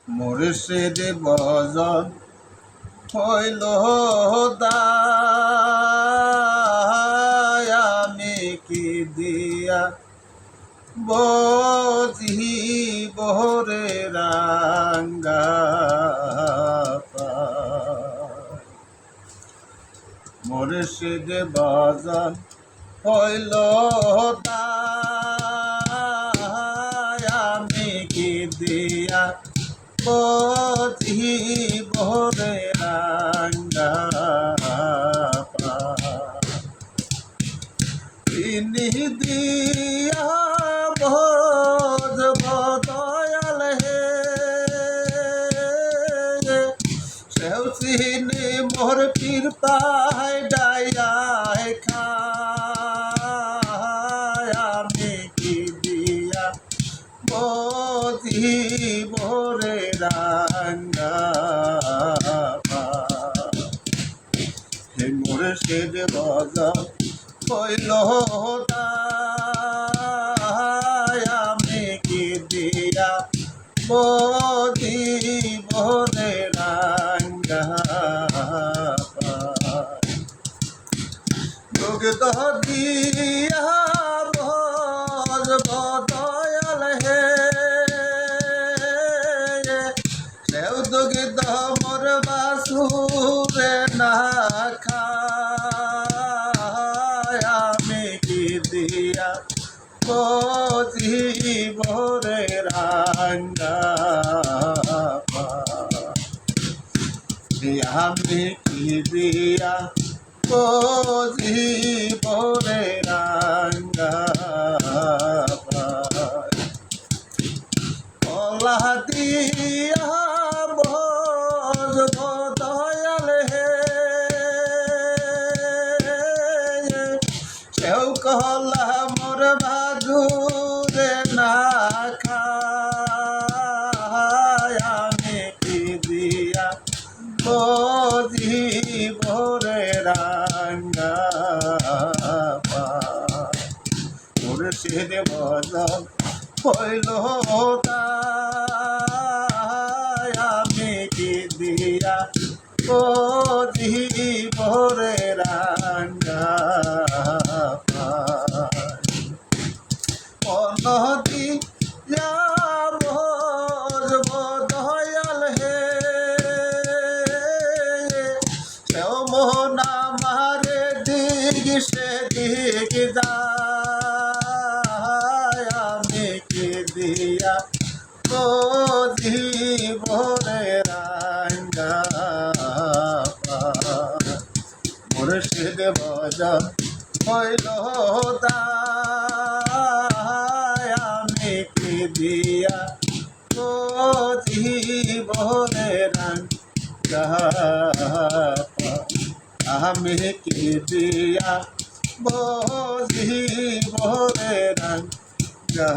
মুর্শিদ ভজন হইল দায়, আমি কি দিয়া বজিব রে রাঙ্গা পায়। মুর্শিদ ভজন হইল দায়, আমি কি দিয়া বজিব রে রাঙ্গা পায়। তিনি দিয়া ভজব দয়াল হে, সেও চিনি মোর পীর পায় ডাইয়ায় খায়, আমি কি দিয়া বজিব রে রাঙ্গা পায়। হে মুর্শিদ ভজন হইল দায়, আমি কি দিয়া বজিব রে রাঙ্গা পায়। দুগ্ধ দিয়া ভজব দয়াল হে, সেও দুগ্ধ মোর বাসুরে না খায়, আমি কি দিয়া বজিব রে রাঙ্গা পায়। আমি কি দিয়া বজিব রে রাঙ্গা পায়। কলা দিয়া ভজব দয়াল হে, সেও কলা মোর বাজুরে না খায়, আমি কি দিয়া বজিব রে রাঙ্গা পায়। মুর্শিদ ভজন হইল দায়, আমি কি দিয়া বজিব রে রাঙ্গা পায়। অনদি ভজব দয়াল হে, সেও মোহন আমারে দিগ সে দিগ যায়, আমি কি দিয়া বজিব রে রাঙ্গা পায়। মুর্শিদ ভজন হইল দায়, আমি কি দিয়া বজিব রে রাঙ্গা পায়। আমি কি দিয়া বজিব রে রাঙ্গা